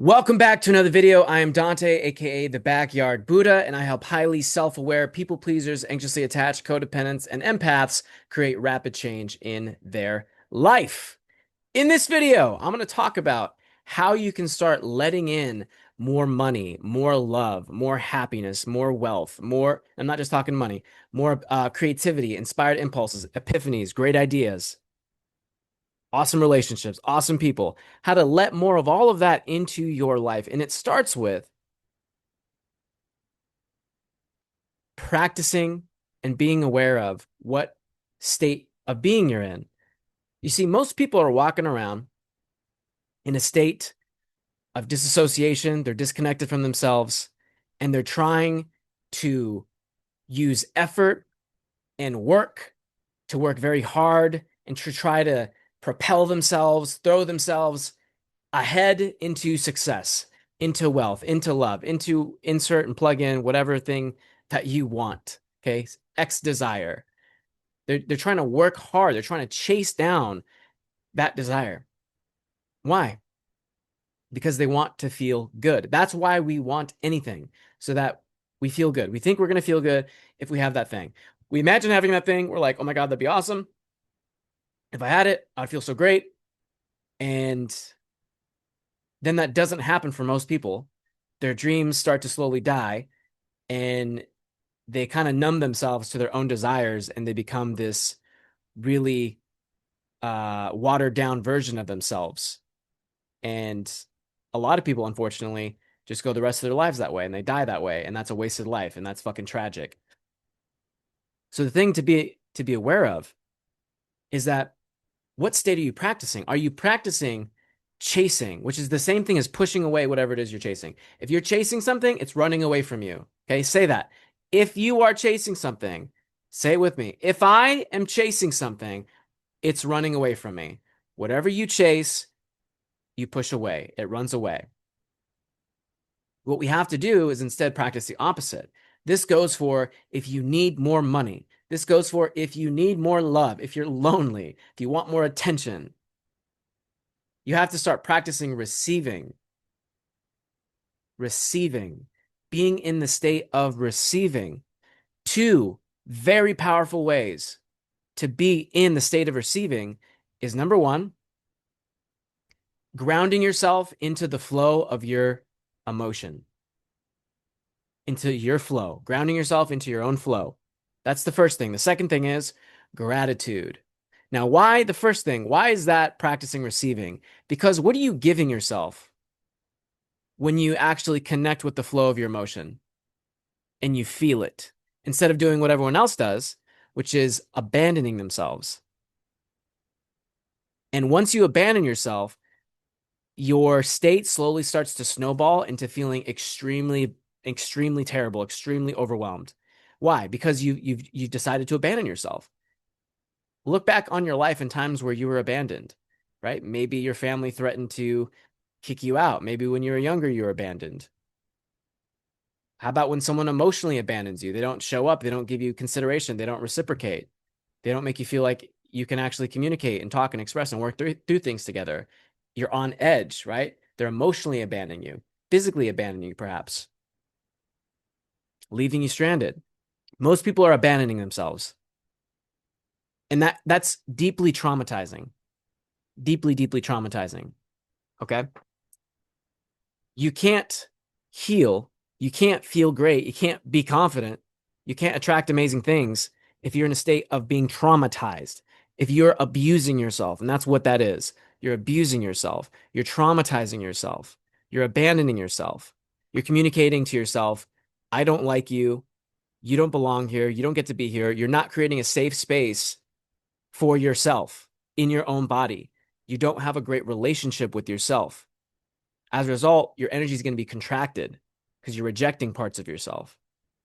Welcome back to another video. I am Dante, aka the Backyard Buddha, and I help highly self-aware people pleasers, anxiously attached, codependents, and empaths create rapid change in their life. In this video, I'm going to talk about how you can start letting in more money, more love, more happiness, more wealth, more, I'm not just talking money, more creativity, inspired impulses, epiphanies, great ideas, awesome relationships, awesome people, how to let more of all of that into your life. And it starts with practicing and being aware of what state of being you're in. You see, most people are walking around in a state of disassociation, they're disconnected from themselves, and they're trying to use effort and work to work very hard and to try to propel themselves, throw themselves ahead into success, into wealth, into love, into insert and plug in whatever thing that you want. Okay. X desire. They're trying to work hard. They're trying to chase down that desire. Why? Because they want to feel good. That's why we want anything, so that we feel good. We think we're going to feel good if we have that thing. We imagine having that thing. We're like, oh my God, that'd be awesome. If I had it, I'd feel so great. And then that doesn't happen for most people. Their dreams start to slowly die, and they kind of numb themselves to their own desires, and they become this really watered down version of themselves. And a lot of people, unfortunately, just go the rest of their lives that way, and they die that way, and that's a wasted life, and that's fucking tragic. So the thing to be aware of is that, what state are you practicing? Are you practicing chasing, which is the same thing as pushing away whatever it is you're chasing? If you're chasing something, it's running away from you. Okay, say that. If you are chasing something, say it with me. If I am chasing something, it's running away from me. Whatever you chase, you push away, it runs away. What we have to do is instead practice the opposite. This goes for if you need more money. This goes for if you need more love, if you're lonely, if you want more attention. You have to start practicing receiving. Receiving. Being in the state of receiving. Two very powerful ways to be in the state of receiving is, number one, grounding yourself into the flow of your emotion, into your flow, grounding yourself into your own flow. That's the first thing. The second thing is gratitude. Now, why the first thing? Why is that practicing receiving? Because what are you giving yourself when you actually connect with the flow of your emotion and you feel it, instead of doing what everyone else does, which is abandoning themselves? And once you abandon yourself, your state slowly starts to snowball into feeling extremely, extremely terrible, extremely overwhelmed. Why? Because you've decided to abandon yourself. Look back on your life in times where you were abandoned, right? Maybe your family threatened to kick you out. Maybe when you were younger, you were abandoned. How about when someone emotionally abandons you? They don't show up, they don't give you consideration, they don't reciprocate, they don't make you feel like you can actually communicate and talk and express and work through things together. You're on edge, right? They're emotionally abandoning you, physically abandoning you, perhaps, leaving you stranded. Most people are abandoning themselves. And that's deeply traumatizing. Deeply, deeply traumatizing. Okay? You can't heal, you can't feel great, you can't be confident, you can't attract amazing things if you're in a state of being traumatized. If you're abusing yourself, and that's what that is. You're abusing yourself. You're traumatizing yourself. You're abandoning yourself. You're communicating to yourself, I don't like you. You don't belong here. You don't get to be here. You're not creating a safe space for yourself in your own body. You don't have a great relationship with yourself. As a result, your energy is going to be contracted because you're rejecting parts of yourself.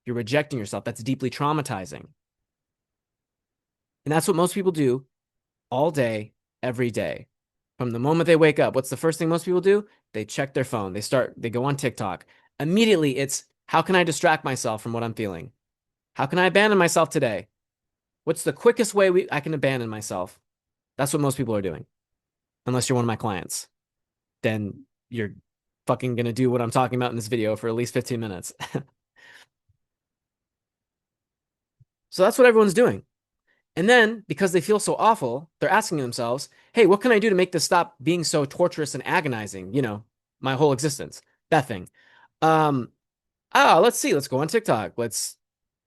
You're rejecting yourself. That's deeply traumatizing. And that's what most people do all day, every day. From the moment they wake up, what's the first thing most people do? They check their phone. They go on TikTok. Immediately, it's how can I distract myself from what I'm feeling? How can I abandon myself today? What's the quickest way I can abandon myself? That's what most people are doing. Unless you're one of my clients, then you're fucking going to do what I'm talking about in this video for at least 15 minutes. So that's what everyone's doing. And then because they feel so awful, they're asking themselves, hey, what can I do to make this stop being so torturous and agonizing? You know, my whole existence, that thing. Um, let's see. Let's go on TikTok. Let's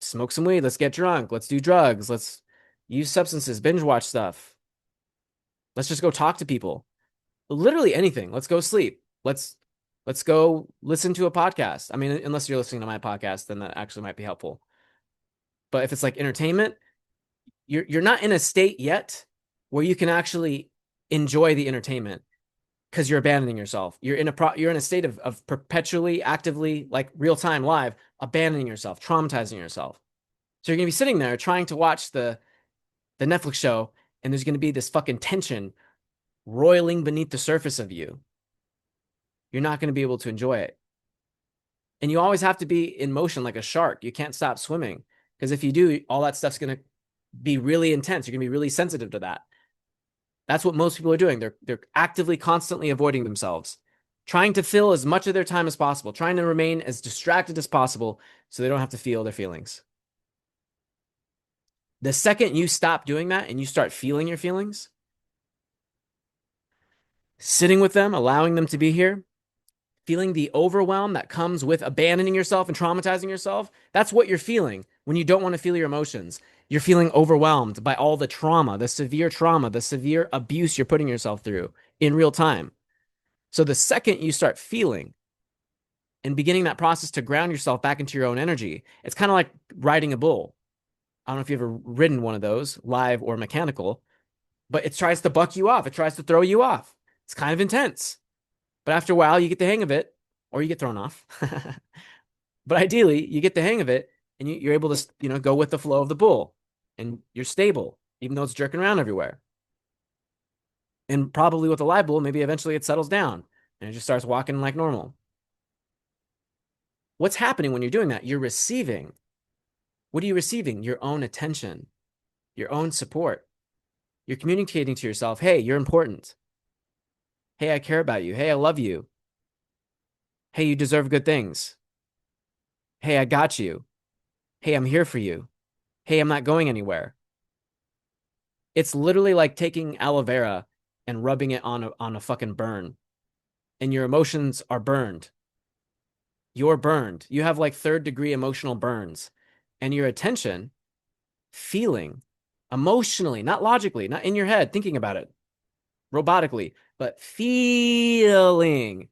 smoke some weed. Let's get drunk. Let's do drugs. Let's use substances, binge watch stuff. Let's just go talk to people. Literally anything. Let's go sleep. Let's go listen to a podcast. I mean, unless you're listening to my podcast, then that actually might be helpful. But if it's like entertainment, you're not in a state yet where you can actually enjoy the entertainment because you're abandoning yourself. You're in a state of perpetually, actively, like real time live, abandoning yourself, traumatizing yourself. So you're gonna be sitting there trying to watch the Netflix show, and there's gonna be this fucking tension roiling beneath the surface of you. You're not gonna be able to enjoy it. And you always have to be in motion like a shark. You can't stop swimming because if you do, all that stuff's gonna be really intense. You're gonna be really sensitive to that. That's what most people are doing. They're actively, constantly avoiding themselves, trying to fill as much of their time as possible, trying to remain as distracted as possible so they don't have to feel their feelings. The second you stop doing that and you start feeling your feelings, sitting with them, allowing them to be here, feeling the overwhelm that comes with abandoning yourself and traumatizing yourself, that's what you're feeling when you don't want to feel your emotions. You're feeling overwhelmed by all the trauma, the severe abuse you're putting yourself through in real time. So the second you start feeling and beginning that process to ground yourself back into your own energy, it's kind of like riding a bull. I don't know if you've ever ridden one of those, live or mechanical, but it tries to buck you off. It tries to throw you off. It's kind of intense. But after a while, you get the hang of it, or you get thrown off. But ideally, you get the hang of it, and you're able to, go with the flow of the bull, and you're stable, even though it's jerking around everywhere. And probably with a live bull, maybe eventually it settles down, and it just starts walking like normal. What's happening when you're doing that? You're receiving. What are you receiving? Your own attention, your own support. You're communicating to yourself, hey, you're important. Hey, I care about you. Hey, I love you. Hey, you deserve good things. Hey, I got you. Hey, I'm here for you. Hey, I'm not going anywhere. It's literally like taking aloe vera and rubbing it on a fucking burn, and your emotions are burned. You're burned. You have like third-degree emotional burns, and your attention, feeling emotionally, not logically, not in your head, thinking about it robotically, but feeling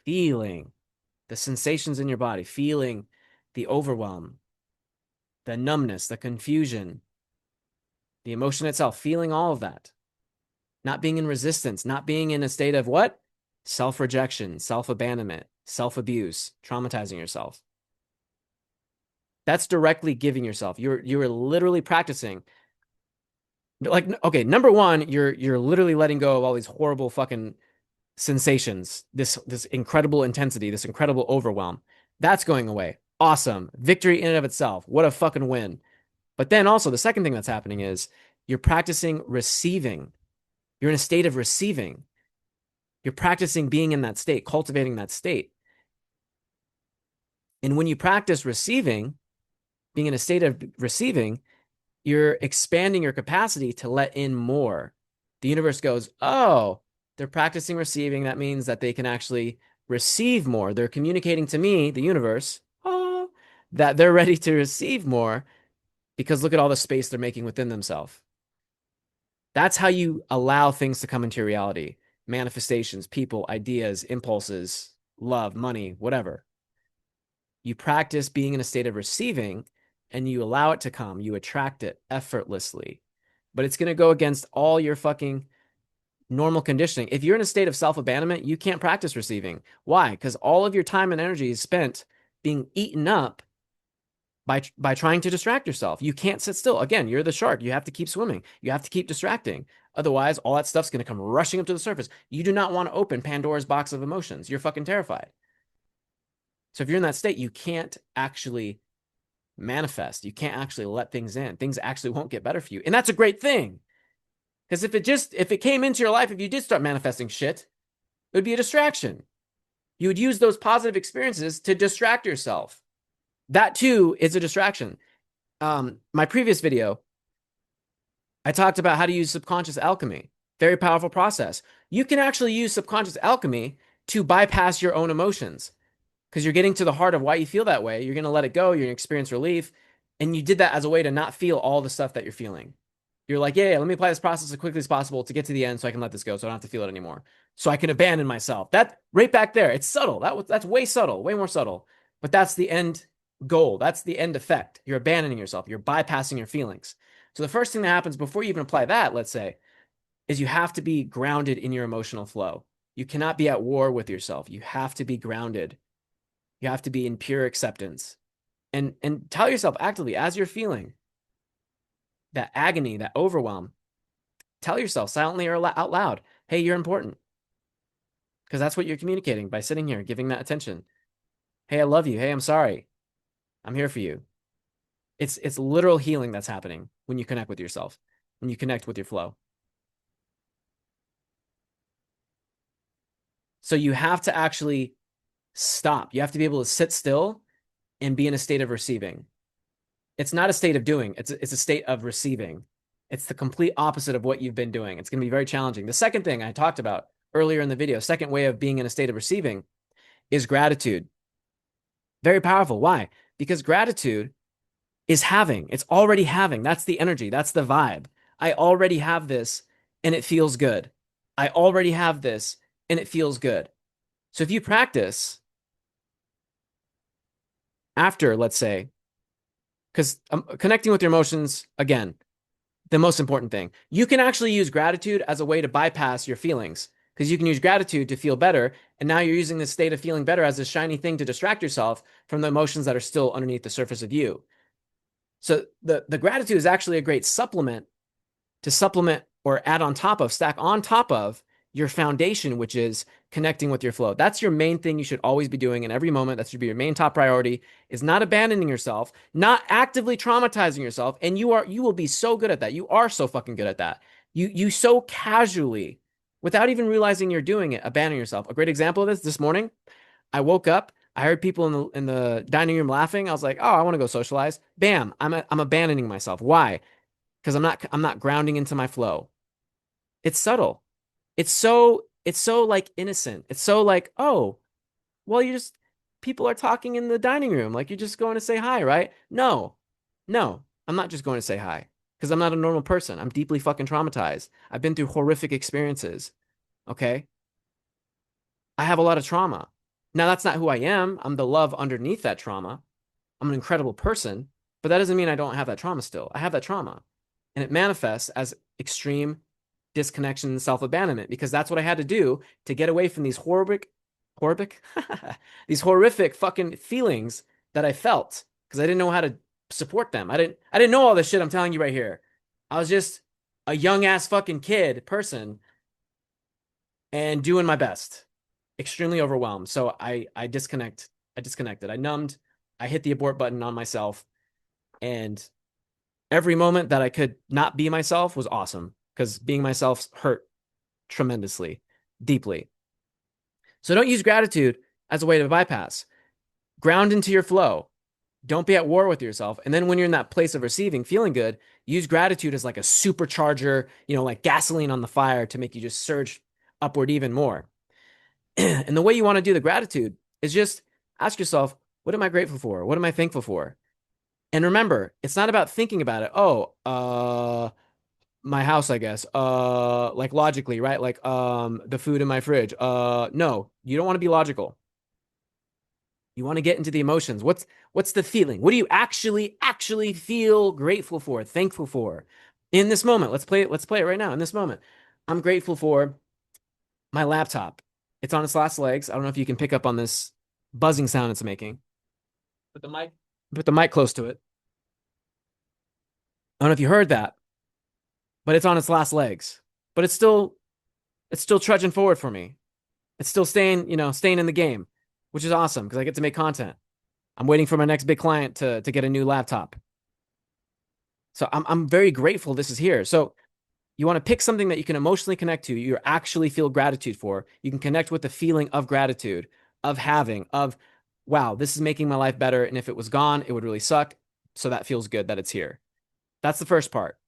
the sensations in your body, feeling the overwhelm, the numbness, the confusion, the emotion itself, feeling all of that, not being in resistance, not being in a state of what? Self-rejection, self-abandonment, self-abuse, traumatizing yourself. That's directly giving yourself. You're literally practicing. Like, okay, number one, you're literally letting go of all these horrible fucking sensations, this incredible intensity, this incredible overwhelm. That's going away. Awesome. Victory in and of itself. What a fucking win. But then also the second thing that's happening is you're practicing receiving. You're in a state of receiving. You're practicing being in that state, cultivating that state. And when you practice receiving, being in a state of receiving, you're expanding your capacity to let in more. The universe goes, oh, they're practicing receiving. That means that they can actually receive more. They're communicating to me, the universe, that they're ready to receive more because look at all the space they're making within themselves. That's how you allow things to come into your reality. Manifestations, people, ideas, impulses, love, money, whatever. You practice being in a state of receiving and you allow it to come. You attract it effortlessly. But it's going to go against all your fucking normal conditioning. If you're in a state of self-abandonment, you can't practice receiving. Why? Because all of your time and energy is spent being eaten up by trying to distract yourself. You can't sit still. Again, you're the shark. You have to keep swimming. You have to keep distracting. Otherwise, all that stuff's going to come rushing up to the surface. You do not want to open Pandora's box of emotions. You're fucking terrified. So if you're in that state, you can't actually manifest. You can't actually let things in. Things actually won't get better for you. And that's a great thing. Because if it came into your life, if you did start manifesting shit, it would be a distraction. You would use those positive experiences to distract yourself. That too is a distraction. My previous video, I talked about how to use subconscious alchemy. Very powerful process. You can actually use subconscious alchemy to bypass your own emotions because you're getting to the heart of why you feel that way. You're going to let it go. You're going to experience relief. And you did that as a way to not feel all the stuff that you're feeling. You're like, yeah, let me apply this process as quickly as possible to get to the end so I can let this go so I don't have to feel it anymore. So I can abandon myself. That right back there, it's subtle. That's way subtle, way more subtle. But that's the end goal. That's the end effect. You're abandoning yourself. You're bypassing your feelings. So the first thing that happens before you even apply that, let's say, is you have to be grounded in your emotional flow. You cannot be at war with yourself. You have to be grounded. You have to be in pure acceptance. And tell yourself actively as you're feeling that agony, that overwhelm, tell yourself silently or out loud, hey, you're important. Because that's what you're communicating by sitting here, giving that attention. Hey, I love you. Hey, I'm sorry. I'm here for you. It's literal healing that's happening when you connect with yourself, when you connect with your flow. So you have to actually stop. You have to be able to sit still and be in a state of receiving. It's not a state of doing. It's a state of receiving. It's the complete opposite of what you've been doing. It's going to be very challenging. The second thing I talked about earlier in the video, second way of being in a state of receiving is gratitude. Very powerful. Why? Because gratitude is having. It's already having. That's the energy. That's the vibe. I already have this and it feels good. I already have this and it feels good. So if you practice after, let's say, because connecting with your emotions, again, the most important thing, you can actually use gratitude as a way to bypass your feelings because you can use gratitude to feel better. And now you're using this state of feeling better as a shiny thing to distract yourself from the emotions that are still underneath the surface of you. So the gratitude is actually a great supplement to supplement or add on top of, stack on top of your foundation, which is connecting with your flow. That's your main thing you should always be doing in every moment. That should be your main top priority, is not abandoning yourself, not actively traumatizing yourself. And you will be so good at that. You are so fucking good at that. You so casually, without even realizing you're doing it, abandon yourself. A great example of this morning, I woke up, I heard people in the dining room laughing. I was like, oh, I want to go socialize. Bam, I'm abandoning myself. Why? Because I'm not grounding into my flow. It's subtle. It's so like innocent. It's so like, oh, well, you just people are talking in the dining room. Like you're just going to say hi, right? No, no, I'm not just going to say hi because I'm not a normal person. I'm deeply fucking traumatized. I've been through horrific experiences. Okay. I have a lot of trauma. Now, that's not who I am. I'm the love underneath that trauma. I'm an incredible person, but that doesn't mean I don't have that trauma still. I have that trauma and it manifests as extreme disconnection and self-abandonment because that's what I had to do to get away from these horrific, these horrific fucking feelings that I felt because I didn't know how to support them. I didn't know all this shit I'm telling you right here. I was just a young ass fucking kid person and doing my best. Extremely overwhelmed. So I disconnected. I numbed. I hit the abort button on myself. And every moment that I could not be myself was awesome because being myself hurt tremendously, deeply. So don't use gratitude as a way to bypass. Ground into your flow. Don't be at war with yourself. And then when you're in that place of receiving, feeling good, use gratitude as like a supercharger, like gasoline on the fire to make you just surge upward even more. And the way you want to do the gratitude is just ask yourself, what am I grateful for? What am I thankful for? And remember, it's not about thinking about it. Oh, my house, I guess. Like logically, right? Like the food in my fridge. No, you don't want to be logical. You want to get into the emotions. What's the feeling? What do you actually feel grateful for, thankful for in this moment? Let's play it right now in this moment. I'm grateful for my laptop. It's on its last legs. I don't know if you can pick up on this buzzing sound it's making. Put the mic close to it. I don't know if you heard that, but it's on its last legs. But it's still trudging forward for me. It's still staying in the game, which is awesome because I get to make content. I'm waiting for my next big client to get a new laptop. So I'm very grateful this is here. So you want to pick something that you can emotionally connect to, you actually feel gratitude for. You can connect with the feeling of gratitude. of having, of, wow, this is making my life better. And if it was gone, it would really suck. So that feels good that it's here. That's the first part.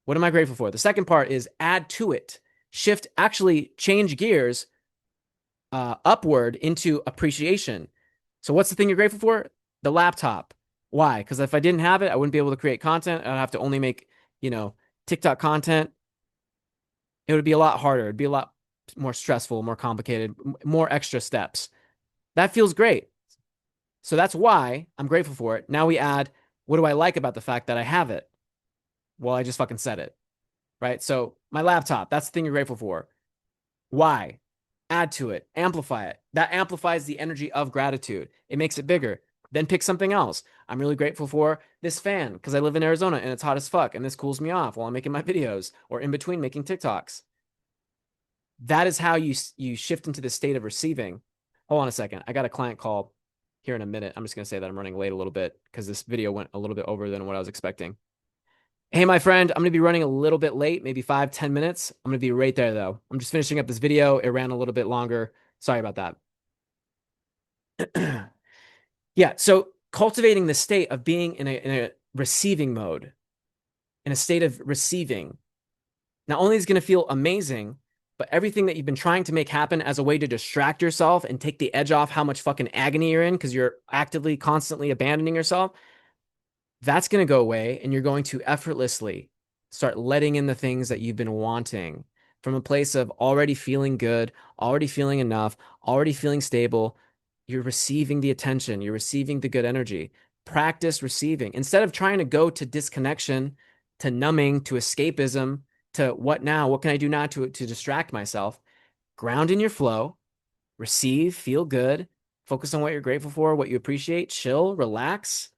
What am I grateful for? The second part is add to it, shift, actually change gears upward into appreciation. So what's the thing you're grateful for? The laptop. Why? Because if I didn't have it, I wouldn't be able to create content. I'd have to only make, you know, TikTok content. It would be a lot harder. It'd be a lot more stressful, more complicated, more extra steps. That feels great. So that's why I'm grateful for it. Now we add, what do I like about the fact that I have it? Well, I just fucking said it, right? So my laptop, that's the thing you're grateful for. Why? Add to it, amplify it. That amplifies the energy of gratitude. It makes it bigger. Then pick something else. I'm really grateful for this fan because I live in Arizona and it's hot as fuck and this cools me off while I'm making my videos or in between making TikToks. That is how you shift into the state of receiving. Hold on a second. I got a client call here in a minute. I'm just going to say that I'm running late a little bit because this video went a little bit over than what I was expecting. Hey, my friend, I'm going to be running a little bit late, maybe 5-10 minutes. I'm going to be right there, though. I'm just finishing up this video. It ran a little bit longer. Sorry about that. Yeah, so cultivating the state of being in a receiving mode, in a state of receiving, not only is going to feel amazing, but everything that you've been trying to make happen as a way to distract yourself and take the edge off how much fucking agony you're in because you're actively, constantly abandoning yourself, that's going to go away and you're going to effortlessly start letting in the things that you've been wanting from a place of already feeling good, already feeling enough, already feeling stable. You're receiving the attention, you're receiving the good energy. Practice receiving instead of trying to go to disconnection, to numbing, to escapism, to what now? What can I do now to distract myself? Ground in your flow, receive, feel good, focus on what you're grateful for, what you appreciate, chill, relax.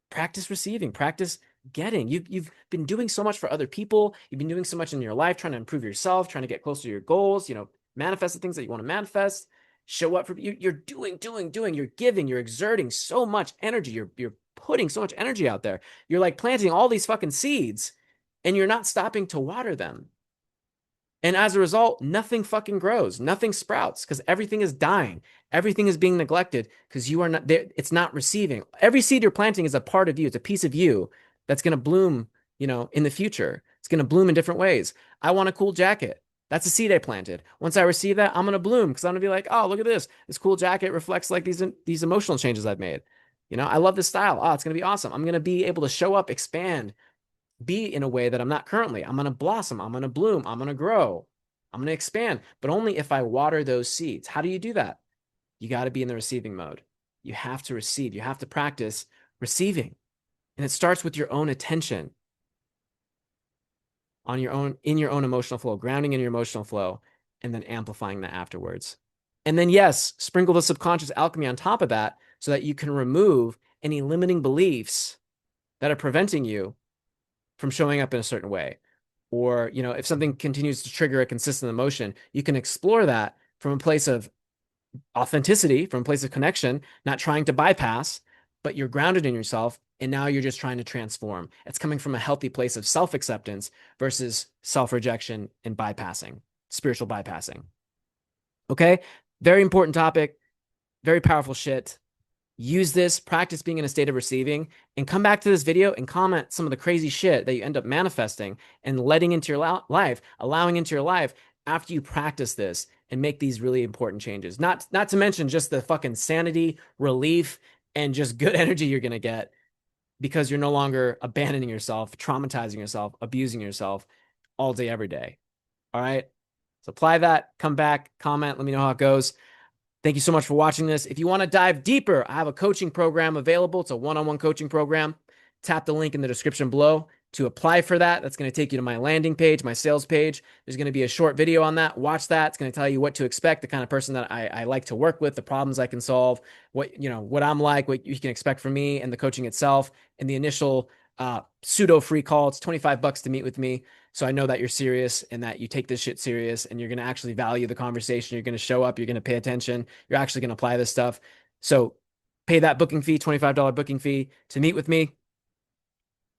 Practice receiving, practice getting. You've been doing so much for other people. You've been doing so much in your life, trying to improve yourself, trying to get closer to your goals, manifest the things that you want to manifest, show up for you. You're doing, you're giving, you're exerting so much energy. You're putting so much energy out there. You're like planting all these fucking seeds and you're not stopping to water them. And as a result, nothing fucking grows, nothing sprouts because everything is dying. Everything is being neglected because you are not there. It's not receiving. Every seed you're planting is a part of you. It's a piece of you that's going to bloom, in the future. It's going to bloom in different ways. I want a cool jacket. That's a seed I planted. Once I receive that, I'm going to bloom because I'm going to be like, oh, look at this. This cool jacket reflects like these emotional changes I've made. I love this style. Oh, it's going to be awesome. I'm going to be able to show up, expand, be in a way that I'm not currently. I'm going to blossom. I'm going to bloom. I'm going to grow. I'm going to expand, but only if I water those seeds. How do you do that? You got to be in the receiving mode. You have to receive. You have to practice receiving. And it starts with your own attention on your own, in your own emotional flow, grounding in your emotional flow, and then amplifying that afterwards. And then, yes, sprinkle the subconscious alchemy on top of that so that you can remove any limiting beliefs that are preventing you from showing up in a certain way. Or, if something continues to trigger a consistent emotion, you can explore that from a place of authenticity, from a place of connection, not trying to bypass, but you're grounded in yourself. And now you're just trying to transform. It's coming from a healthy place of self-acceptance versus self-rejection and bypassing, spiritual bypassing. Okay. Very important topic. Very powerful shit. Use this, practice being in a state of receiving, and come back to this video and comment some of the crazy shit that you end up manifesting and letting into your life, allowing into your life after you practice this and make these really important changes. Not to mention just the fucking sanity, relief, and just good energy you're going to get because you're no longer abandoning yourself, traumatizing yourself, abusing yourself all day, every day. All right. So apply that, come back, comment, let me know how it goes. Thank you so much for watching this. If you want to dive deeper, I have a coaching program available. It's a one-on-one coaching program. Tap the link in the description below to apply for that. That's going to take you to my landing page, my sales page. There's going to be a short video on that. Watch that. It's going to tell you what to expect, the kind of person that I like to work with, the problems I can solve, what I'm like, what you can expect from me and the coaching itself. And the initial pseudo free call, it's $25 to meet with me. So I know that you're serious and that you take this shit serious and you're going to actually value the conversation. You're going to show up. You're going to pay attention. You're actually going to apply this stuff. So pay that booking fee, $25 booking fee to meet with me.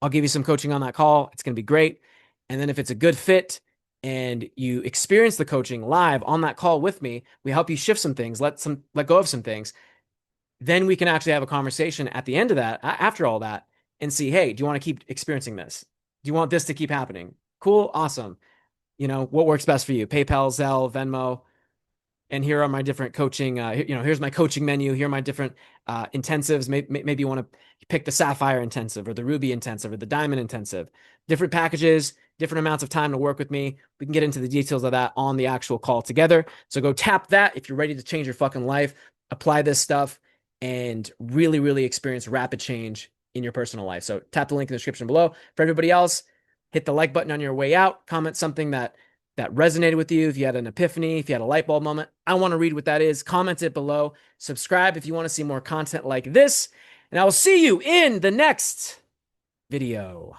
I'll give you some coaching on that call. It's going to be great. And then if it's a good fit and you experience the coaching live on that call with me, we help you shift some things, let go of some things. Then we can actually have a conversation at the end of that, after all that, and see, hey, do you want to keep experiencing this? Do you want this to keep happening? Cool, awesome. What works best for you? PayPal, Zelle, Venmo, and here are my different coaching. Here's my coaching menu. Here are my different intensives. Maybe you want to pick the Sapphire intensive or the Ruby intensive or the Diamond intensive. Different packages, different amounts of time to work with me. We can get into the details of that on the actual call together. So go tap that if you're ready to change your fucking life, apply this stuff, and really, really experience rapid change in your personal life. So tap the link in the description below. For everybody else, hit the like button on your way out. Comment something that resonated with you, if you had an epiphany, if you had a light bulb moment. I want to read what that is. Comment it below. Subscribe if you want to see more content like this. And I will see you in the next video.